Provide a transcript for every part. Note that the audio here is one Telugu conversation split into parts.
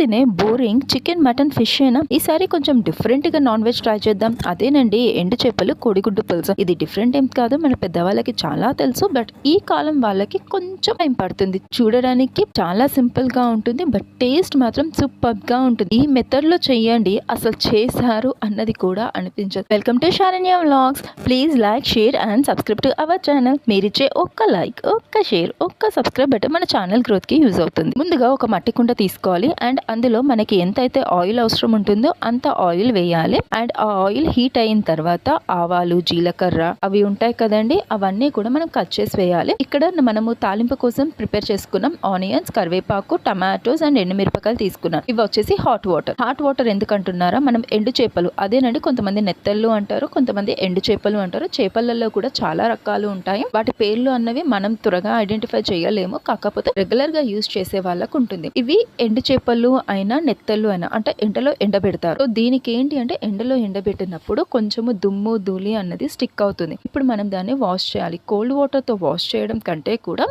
తినే బోరింగ్ చికెన్ మటన్ ఫిష్ అయినా ఈసారి కొంచెం డిఫరెంట్ గా నాన్ వెజ్ ట్రై చేద్దాం. అదేనండి ఎండు చేపలు కోడిగుడ్డు పులుసు. ఇది డిఫరెంట్ ఏం కాదు, మన పెద్దవాళ్ళకి చాలా తెలుసు. బట్ ఈ కాలం వాళ్ళకి కొంచెం టైం పడుతుంది. చూడడానికి చాలా సింపుల్ గా ఉంటుంది, బట్ టేస్ట్ మాత్రం సూపర్ గా ఉంటుంది. ఈ మెథడ్ లో చెయ్యండి, అసలు చేశారు అన్నది కూడా అనిపించదు. Welcome to Saranya vlogs. Please like, share and subscribe to our channel. మీరిచ్చే ఒక్క లైక్, ఒక్క షేర్, ఒక్క సబ్స్క్రైబ్ బట్ మన ఛానల్ గ్రోత్ కి యూజ్ అవుతుంది. ముందుగా ఒక మట్టి కుండ తీసుకోవాలి అండ్ అందులో మనకి ఎంతైతే ఆయిల్ అవసరం ఉంటుందో అంత ఆయిల్ వేయాలి. అండ్ ఆ ఆయిల్ హీట్ అయిన తర్వాత ఆవాలు, జీలకర్ర అవి ఉంటాయి కదండి, అవన్నీ కూడా మనం కట్ చేసి వేయాలి. ఇక్కడ మనము తాలింపు కోసం ప్రిపేర్ చేసుకున్నాం ఆనియన్స్, కరివేపాకు, టమాటోస్ అండ్ ఎండుమిరపకాయలు తీసుకున్నాం. ఇవి వచ్చేసి హాట్ వాటర్. హాట్ వాటర్ ఎందుకంటున్నారా, మనం ఎండు చేపలు అదేనండి, కొంతమంది నెత్తళ్ళు అంటారు, కొంతమంది ఎండు చేపలు అంటారు. చేపలలో కూడా చాలా రకాలు ఉంటాయి. వాటి పేర్లు అన్నవి మనం త్వరగా ఐడెంటిఫై చేయలేము, కాకపోతే రెగ్యులర్ గా యూజ్ చేసే వాళ్ళకు ఉంటుంది. ఇవి ఎండు చేపలు అయినా నెత్తళ్ళు అయినా అంటే ఎండలో ఎండబెడతారు. సో దీనికి ఏంటి అంటే ఎండలో ఎండబెట్టినప్పుడు కొంచెము దుమ్ము ధూళి అన్నది స్టిక్ అవుతుంది. ఇప్పుడు మనం దాన్ని వాష్ చేయాలి. కోల్డ్ వాటర్ తో వాష్ చేయడం కంటే కూడా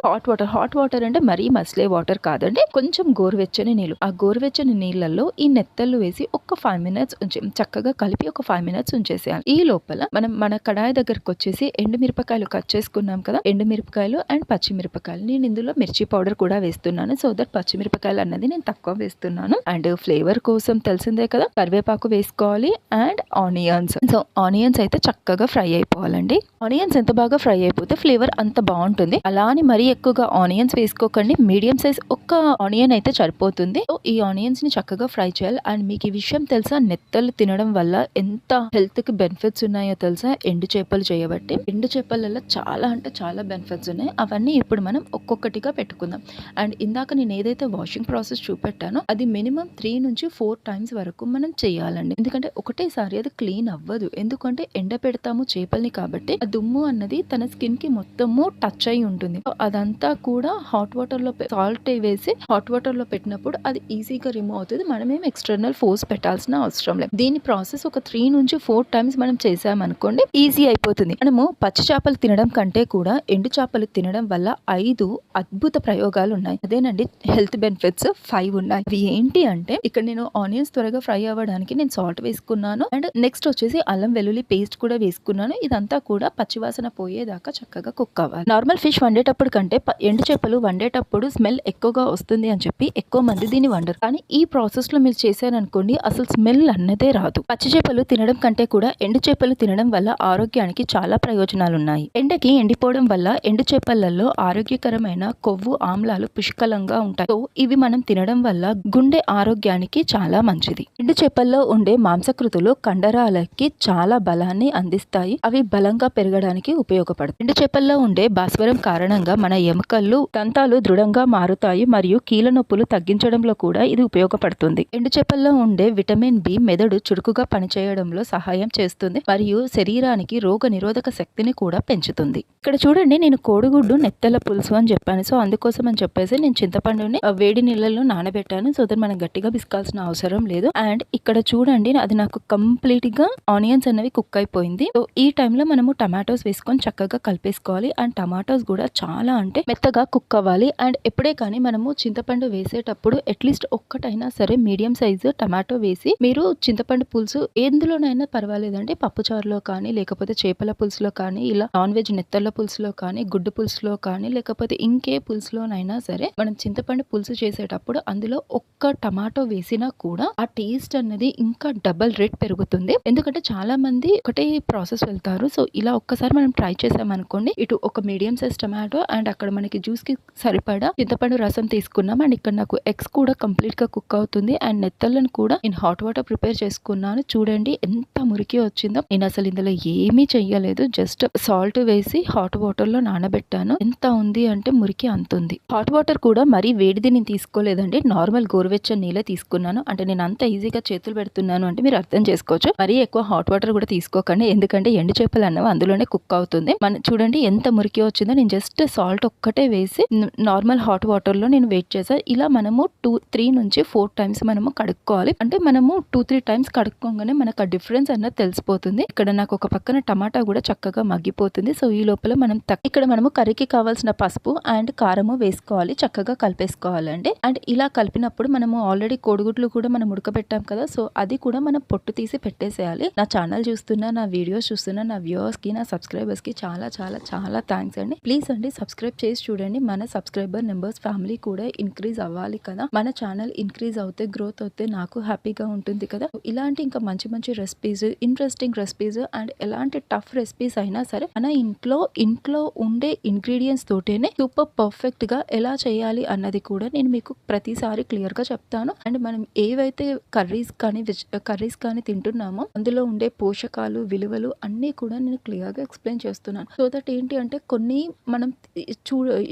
హాట్ వాటర్ అంటే మరీ మసిలే వాటర్ కాదండి, కొంచెం గోరువెచ్చని నీళ్ళు. ఆ గోరువెచ్చని నీళ్ళల్లో ఈ నెత్తళ్ళు వేసి ఒక 5 minutes చక్కగా కలిపి ఒక 5 minutes ఉంచేసేయాలి. ఈ లోపల మనం మన కడాయి దగ్గరకు వచ్చేసి ఎండుమిరపకాయలు కట్ చేసుకున్నాం కదా, ఎండుమిరపకాయలు అండ్ పచ్చిమిరపకాయలు. నేను ఇందులో మిర్చి పౌడర్ కూడా వేస్తున్నాను. సో దట్ పచ్చిమిరపకాయలు అన్నది నేను తక్కువ వేస్తున్నాను. అండ్ ఫ్లేవర్ కోసం తెలిసిందే కదా, కరివేపాకు వేసుకోవాలి అండ్ ఆనియన్స్. సో ఆనియన్స్ అయితే చక్కగా ఫ్రై అయిపోవాలండి. ఆనియన్స్ ఎంత బాగా ఫ్రై అయిపోతే ఫ్లేవర్ అంత బాగుంటుంది. అలా అని మరీ ఎక్కువగా ఆనియన్స్ వేసుకోకండి, మీడియం సైజ్ ఒక్క ఆనియన్ అయితే సరిపోతుంది. సో ఈ ఆనియన్స్ ని చక్కగా ఫ్రై చేయాలి. అండ్ మీకు ఈ విషయం తెలుసా, నెత్తలు తినడం వల్ల ఎంత హెల్త్ కి బెనిఫిట్స్ ఉన్నాయో తెలుసా? ఎండు చేపలు చేయబట్టి ఎండు చేపలలో చాలా అంటే చాలా బెనిఫిట్స్ ఉన్నాయి. అవన్నీ ఇప్పుడు మనం ఒక్కొక్కటిగా పెట్టుకుందాం. అండ్ ఇందాక నేను ఏదైతే వాషింగ్ ప్రాసెస్ చూపెట్టానో అది మినిమం 3 నుంచి 4 times వరకు మనం చేయాలండి. ఎందుకంటే ఒకటేసారి అది క్లీన్ అవ్వదు. ఎందుకంటే ఎండ పెడతాము చేపల్ని కాబట్టి ఆ దుమ్ము అన్నది తన స్కిన్ కి మొత్తము టచ్ అయి ఉంటుంది. అదంతా కూడా హాట్ వాటర్ లో సాల్ట్ వేసి హాట్ వాటర్ లో పెట్టినప్పుడు అది ఈజీగా రిమూవ్ అవుతుంది. మనమేం ఎక్స్టర్నల్ ఫోర్స్ పెట్టాల్సిన అవసరం లేదు. దీని ప్రాసెస్ ఒక 3 నుంచి 4 times మనం చేసామనుకోండి, ఈజీ అయిపోతుంది. మనము పచ్చి చేపలు తినడం కంటే కూడా ఎండు చేపలు తినడం వల్ల 5 అద్భుత ప్రయోగాలు ఉన్నాయి. అదేనండి హెల్త్ బెనిఫిట్స్ 5 ఉన్నాయి. అవి ఏంటి అంటే, ఇక్కడ నేను ఆనియన్స్ త్వరగా ఫ్రై అవ్వడానికి నేను సాల్ట్ వేసుకున్నాను. అండ్ నెక్స్ట్ వచ్చేసి అల్లం వెల్లుల్లి పేస్ట్ కూడా వేసుకున్నాను. ఇదంతా కూడా పచ్చివాసన పోయేదాకా చక్కగా కుక్ అవ్వాలి. నార్మల్ ఫిష్ వండేటప్పుడు కంటే ఎండు చేపలు వండేటప్పుడు స్మెల్ ఎక్కువగా వస్తుంది అని చెప్పి ఎక్కువ మంది దీన్ని వండరు. కానీ ఈ ప్రాసెస్ లో మీరు చేశారనుకోండి, అసలు స్మెల్ అన్నదే రాదు. పచ్చి చేపలు తినడం కంటే కూడా ఎండు చేపలు తినడం వల్ల ఆరోగ్యానికి చాలా ప్రయోజనాలు ఉన్నాయి. ఎండకి ఎండిపోవడం వల్ల ఎండు చేపలలో ఆరోగ్యకరమైన కొవ్వు ఆమ్లాలు పుష్కలంగా ఉంటాయి. సో ఇవి మనం తినడం వల్ల గుండె ఆరోగ్యానికి చాలా మంచిది. ఎండు చేపల్లో ఉండే మాంసకృతులు కండరాలకి చాలా బలాన్ని అందిస్తాయి. అవి బలంగా పెరగడానికి ఉపయోగపడతాయి. ఎండు చేపల్లో ఉండే భాస్వరం కారణంగా మన ఎముకలు, దంతాలు దృఢంగా మారుతాయి మరియు కీళ్ళ నొప్పులు తగ్గించడంలో కూడా ఇది ఉపయోగపడుతుంది. ఎండు చేపల్లో ఉండే విటమిన్ బి మెదడు చురుకుగా పనిచేయడంలో సహాయం చేస్తుంది మరియు శరీరానికి రోగ నిరోధక శక్తిని కూడా పెంచుతుంది. ఇక్కడ చూడండి, నేను కోడిగుడ్డు నెత్తల పులుసు అని చెప్పాను. సో అందుకోసం అని చెప్పేసి నేను చింతపండుని వేడి నీళ్ళలో నానబెట్టాను. సో దట్ మనం గట్టిగా పిసకాల్సిన అవసరం లేదు. అండ్ ఇక్కడ చూడండి, అది నాకు కంప్లీట్ గా ఆనియన్స్ అనేవి కుక్ అయిపోయింది. సో ఈ టైంలో మనము టమాటోస్ వేసుకొని చక్కగా కలిపేసుకోవాలి. అండ్ టమాటోస్ కూడా చాలా అంటే మెత్తగా కుక్ అవ్వాలి. అండ్ ఎప్పుడే కానీ మనము చింతపండు వేసేటప్పుడు అట్లీస్ట్ ఒక్కటైనా సరే మీడియం సైజు టమాటో వేసి మీరు చింతపండు పులుసు ఎందులోనైనా పర్వాలేదండి, పప్పుచారులో కానీ లేకపోతే చేపల పులుసులో కానీ, ఇలా నాన్ వెజ్ నెత్తళ్ళ పులుసులో కానీ, గుడ్డు పులుసులో కానీ, లేకపోతే ఇంకే పులుసులోనైనా సరే మనం చింతపండు పులుసు చేసేటప్పుడు అందులో ఒక్క టమాటో వేసినా కూడా ఆ టేస్ట్ అన్నది ఇంకా డబల్ రేట్ పెరుగుతుంది. ఎందుకంటే చాలా మంది ఒకటే ప్రాసెస్ వెళ్తారు. సో ఇలా ఒక్కసారి మనం ట్రై చేసామనుకోండి, ఇటు ఒక మీడియం సైజ్ టమాటో అండ్ అక్కడ మనకి జ్యూస్ కి సరిపడా చింతపండు రసం తీసుకున్నాం. అండ్ ఇక్కడ నాకు ఎగ్స్ కూడా కంప్లీట్ గా కుక్ అవుతుంది. అండ్ నెత్తళ్ళను కూడా నేను హాట్ వాటర్ ప్రిపేర్ చేసుకున్నాను. చూడండి ఎంత మురికి వచ్చిందో. నేను అసలు ఇందులో ఏమీ చెయ్యలేదు, జస్ట్ సాల్ట్ వేసి హాట్ వాటర్ లో నానబెట్టాను. ఎంత ఉంది అంటే మురికి అంత ఉంది. హాట్ వాటర్ కూడా మరీ వేడిది నేను తీసుకోలేదండి, నార్మల్ గోరువెచ్చని నీళ్ళే తీసుకున్నాను. అంటే నేను అంత ఈజీగా చేతులు పెడుతున్నాను అంటే మీరు అర్థం చేసుకోవచ్చు. మరీ ఎక్కువ హాట్ వాటర్ కూడా తీసుకోకండి, ఎందుకంటే ఎండు చేపలు అన్నవి అందులోనే కుక్ అవుతుంది. మన చూడండి ఎంత మురికి వచ్చిందో. నేను జస్ట్ సాల్ట్ ఒక్కటే వేసి నార్మల్ హాట్ వాటర్ లో నేను వెయిట్ చేసా. ఇలా మనము 3 నుంచి 4 times మనము కడుక్కోవాలి. అంటే మనము 2-3 times కడుక్కోగానే మనకు ఆ డిఫరెన్స్ అన్నది తెలిసిపోతుంది. ఇక్కడ నాకు ఒక పక్కన టమాటా కూడా చక్కగా మగ్గిపోతుంది. సో ఈ లోపల మనం ఇక్కడ మనము కర్రీకి కావాల్సిన పసుపు అండ్ కారము వేసుకోవాలి, చక్కగా కలిపేసుకోవాలండి. అండ్ ఇలా కలిపినప్పుడు మనము ఆల్రెడీ కోడిగుడ్లు కూడా మనం ఉడకబెట్టాం కదా, సో అది కూడా మనం పొట్టు తీసి పెట్టేసేయాలి. నా ఛానల్ చూస్తున్నా, నా వీడియోస్ చూస్తున్నా నా వ్యూవర్స్కి, నా సబ్స్క్రైబర్స్కి చాలా చాలా చాలా థ్యాంక్స్ అండి. ప్లీజ్ అండి సబ్స్క్రైబ్ చేసి చూడండి. మన సబ్స్క్రైబర్ నెంబర్స్ ఫ్యామిలీ కూడా ఇంక్రీజ్ అవ్వాలి కదా. మన ఛానల్ ఇంక్రీజ్ అవుతే, గ్రోత్ అవుతే నాకు హ్యాపీగా ఉంటుంది కదా. ఇలాంటి ఇంకా మంచి మంచి రెసిపీస్, ఇంట్రెస్టింగ్ రెసిపీస్ అండ్ ఎలాంటి టఫ్ రెసిపీస్ అయినా సరే మన ఇంట్లో ఉండే ఇంగ్రీడియంట్స్ తోటేనే సూపర్ పర్ఫెక్ట్ గా ఎలా చేయాలి అన్నది కూడా నేను మీకు ప్రతిసారి క్లియర్ గా చెప్తాను. అండ్ మనం ఏవైతే కర్రీస్ కానీ తింటున్నామో అందులో ఉండే పోషకాలు, విలువలు అన్నీ కూడా నేను క్లియర్ గా ఎక్స్ప్లెయిన్ చేస్తున్నాను. సో దట్ ఏంటి అంటే కొన్ని మనం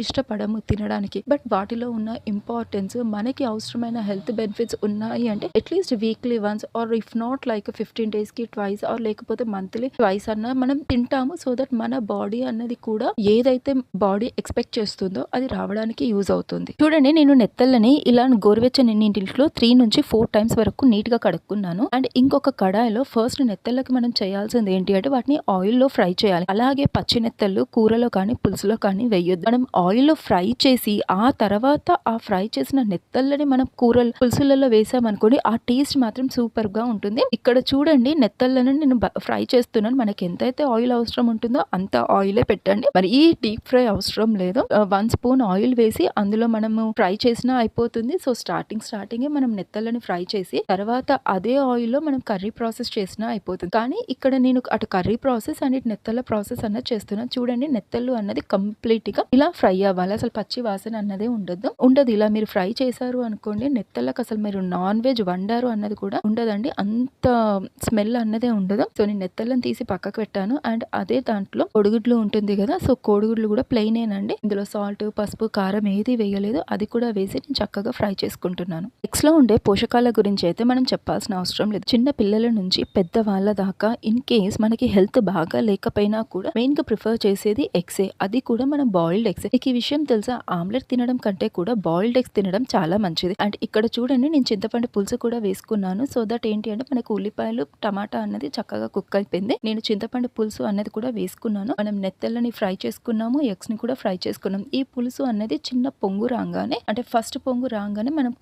ఇష్టపడము తినడానికి, బట్ వాటిలో ఉన్న ఇంపార్టెన్స్, మనకి అవసరమైన హెల్త్ బెనిఫిట్స్ ఉన్నాయి అంటే at least weekly once or if not like 15 days కి ట్వైస్ ఆర్ లేకపోతే మంత్లీ ట్వైస్ అన్నా మనం తింటాము. సో దట్ మన బాడీ అన్నది కూడా ఏదైతే బాడీ ఎక్స్పెక్ట్ చేస్తుందో అది రావడానికి యూజ్ అవుతుంది. చూడండి, నేను నెత్తళ్ళని ఇలా గోరువెచ్చని నీటిలో 3 నుంచి 4 times వరకు నీట్ గా కడుక్కున్నాను. అండ్ ఇంకొక కడాయిలో ఫస్ట్ నెత్తళ్ళకి మనం చేయాల్సింది ఏంటి అంటే వాటిని ఆయిల్ లో ఫ్రై చేయాలి. అలాగే పచ్చి నెత్తళ్ళు కూరలో కానీ పులుసులో కానీ వేయొద్దు. మనం ఆయిల్ లో ఫ్రై చేసి ఆ తర్వాత ఆ ఫ్రై చేసిన నెత్తళ్ళని మనం పులుసులలో వేసామనుకోండి, ఆ టేస్ట్ మాత్రం సూపర్ గా ఉంటుంది. ఇక్కడ చూడండి, నెత్తళ్ళని నేను ఫ్రై చేస్తున్నాను. మనకి ఎంతైతే ఆయిల్ అవసరం ఉంటుందో అంత ఆయిలే పెట్టండి. మరి ఈ డీప్ ఫ్రై అవసరం లేదు. 1 spoon ఆయిల్ వేసి అందులో మనము ఫ్రై చేసినా అయిపోతుంది. సో స్టార్టింగ్ మనం నెత్తళ్ళని ఫ్రై చేసి తర్వాత అదే ఆయిల్ లో మనం కర్రీ ప్రాసెస్ చేసినా అయిపోతుంది. కానీ ఇక్కడ నేను అటు కర్రీ ప్రాసెస్ అండ్ ఇటు నెత్తళ్ళ ప్రాసెస్ అన్నది చేస్తున్నాను. చూడండి, నెత్తళ్ళు అన్నది కంప్లీట్ గా ఇలా ఫ్రై అవ్వాలి. అసలు పచ్చి వాసన అన్నదే ఉండదు. ఇలా మీరు ఫ్రై చేశారు అనుకోండి, నెత్తళ్ళకి అసలు మీరు నాన్ వెజ్ వండారు అన్నది కూడా ఉండదండి. అంత స్మెల్ అన్నదే ఉండదు. సో నేను నెత్తళ్ళని తీసి పక్కకు పెట్టాను. అండ్ అదే దాంట్లో కోడిగుడ్లు ఉంటుంది కదా, సో కోడిగుడ్లు కూడా ప్లెయినేనండి. ఇందులో సాల్ట్, పసుపు, కారం ఏది వేయలేదు. అది కూడా వేసి నేను చక్కగా ఫ్రై చేసుకుంటున్నాను. ఎగ్స్ లో ఉండే పోషకాల గురించి అయితే మనం చెప్పాల్సిన అవసరం లేదు. చిన్న పిల్లల నుంచి పెద్ద వాళ్ళ దాకా ఇన్ కేస్ మనకి హెల్త్ బాగా లేకపోయినా కూడా మెయిన్ గా ప్రిఫర్ చేసేది ఎగ్సే. అది కూడా మనం బాయిల్డ్ ఎగ్స్. మీకు ఈ విషయం తెలుసా? ఆమ్లెట్ తినడం కంటే కూడా బాయిల్డ్ ఎగ్స్ తినడం చాలా మంచిది. అండ్ ఇక్కడ చూడండి, నేను చింతపండు పులుసు కూడా వేసుకున్నాను. సో దట్ ఏంటి అంటే మనకు ఉల్లిపాయలు, టమాటా అన్నది చక్కగా కుక్ అయిపోయింది. నేను చింతపండు పులుసు అన్నది కూడా వేసుకున్నాను. మనం నెత్తళ్ళని ఫ్రై చేసుకున్నాము, ఎగ్స్ ని కూడా ఫ్రై చేసుకున్నాం. ఈ పులుసు అన్నది చిన్న పొంగు రాగానే, అంటే ఫస్ట్ పొంగు రాగానే మనం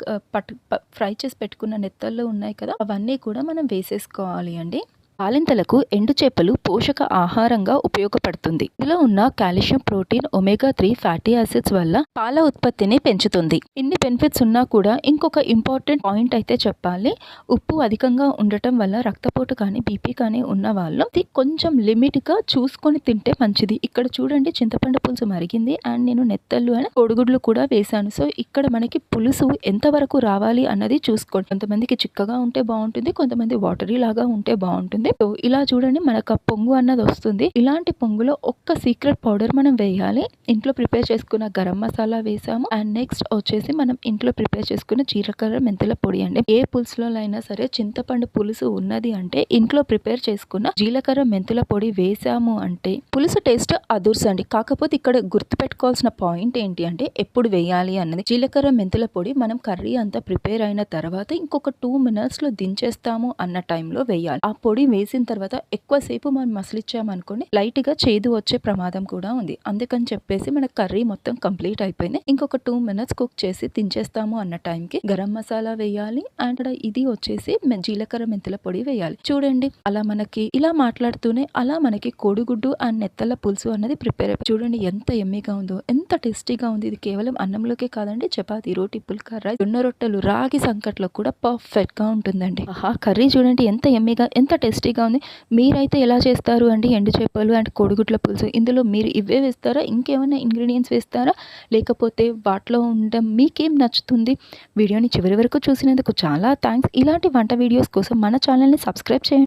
ఫ్రై చేసి పెట్టుకున్న నెత్తళ్ళు ఉన్నాయి కదా, అవన్నీ కూడా మనం వేసేసుకోవాలి అండి. బాలింతలకు ఎండు చేపలు పోషక ఆహారంగా ఉపయోగపడుతుంది. ఇందులో ఉన్న calcium, protein, omega 3 fatty acids వల్ల పాల ఉత్పత్తిని పెంచుతుంది. ఇన్ని బెనిఫిట్స్ ఉన్నా కూడా ఇంకొక ఇంపార్టెంట్ పాయింట్ అయితే చెప్పాలి. ఉప్పు అధికంగా ఉండటం వల్ల రక్తపోటు కానీ బీపీ కానీ ఉన్న వాళ్ళు కొంచెం లిమిట్ గా చూసుకొని తింటే మంచిది. ఇక్కడ చూడండి, చింతపండు పులుసు మరిగింది అండ్ నేను నెత్తళ్ళు అని కోడిగుడ్లు కూడా వేసాను. సో ఇక్కడ మనకి పులుసు ఎంత వరకు రావాలి అన్నది చూసుకోండి. కొంతమందికి చిక్కగా ఉంటే బాగుంటుంది, కొంతమంది వాటరీ లాగా ఉంటే బాగుంటుంది. ఇలా చూడండి, మనకు పొంగు అన్నది వస్తుంది. ఇలాంటి పొంగులో ఒక్క సీక్రెట్ పౌడర్ మనం వేయాలి. ఇంట్లో ప్రిపేర్ చేసుకున్న గరం మసాలా వేసాము. అండ్ నెక్స్ట్ వచ్చేసి మనం ఇంట్లో ప్రిపేర్ చేసుకున్న జీలకర్ర మెంతుల పొడి అండి. ఏ పులుసులో అయినా సరే చింతపండు పులుసు ఉన్నది అంటే ఇంట్లో ప్రిపేర్ చేసుకున్న జీలకర్ర మెంతుల పొడి వేసాము అంటే పులుసు టేస్ట్ అదుర్స్ అండి. కాకపోతే ఇక్కడ గుర్తు పెట్టుకోవాల్సిన పాయింట్ ఏంటి అంటే ఎప్పుడు వేయాలి అన్నది. జీలకర్ర మెంతుల పొడి మనం కర్రీ అంతా ప్రిపేర్ అయిన తర్వాత ఇంకొక 2 minutes లో దించేస్తాము అన్న టైంలో వేయాలి. ఆ పొడి వేసిన తర్వాత ఎక్కువసేపు మనం మసలిచ్చామనుకోండి, లైట్ గా చేదు వచ్చే ప్రమాదం కూడా ఉంది. అందుకని చెప్పేసి మన కర్రీ మొత్తం కంప్లీట్ అయిపోయింది. ఇంకొక 2 minutes కుక్ చేసి దించేస్తాము అన్న టైంకి గరం మసాలా వేయాలి. అండ్ ఇది వచ్చేసి జీలకర్ర మెంతుల పొడి వేయాలి. చూడండి, అలా మనకి ఇలా మాట్లాడుతూనే అలా మనకి కోడిగుడ్డు అండ్ నెత్తళ్ళ పులుసు అన్నది ప్రిపేర్ అయిపోయి. చూడండి ఎంత ఎమ్మీగా ఉందో, ఎంత టేస్టీగా ఉంది. ఇది కేవలం అన్నంలోకే కాదండి, చపాతీ, రోటీ, పుల్కా రైస్, జొన్న రొట్టెలు, రాగి సంకట్లో కూడా పర్ఫెక్ట్ గా ఉంటుందండి. ఆ కర్రీ చూడండి ఎంత ఎమ్మీగా, ఎంత టేస్టీగా ఉంది. మీరైతే ఎలా చేస్తారు అండి ఎండు చేపలు అండ్ కోడిగుడ్ల పులుసు? ఇందులో మీరు ఇవే వేస్తారా, ఇంకేమైనా ఇంగ్రీడియంట్స్ వేస్తారా, లేకపోతే వాటిలో ఉండడం మీకేం నచ్చుతుంది? వీడియోని చివరి వరకు చూసినందుకు చాలా థ్యాంక్స్. ఇలాంటి వంట వీడియోస్ కోసం మన ఛానల్ని సబ్స్క్రైబ్ చేయండి.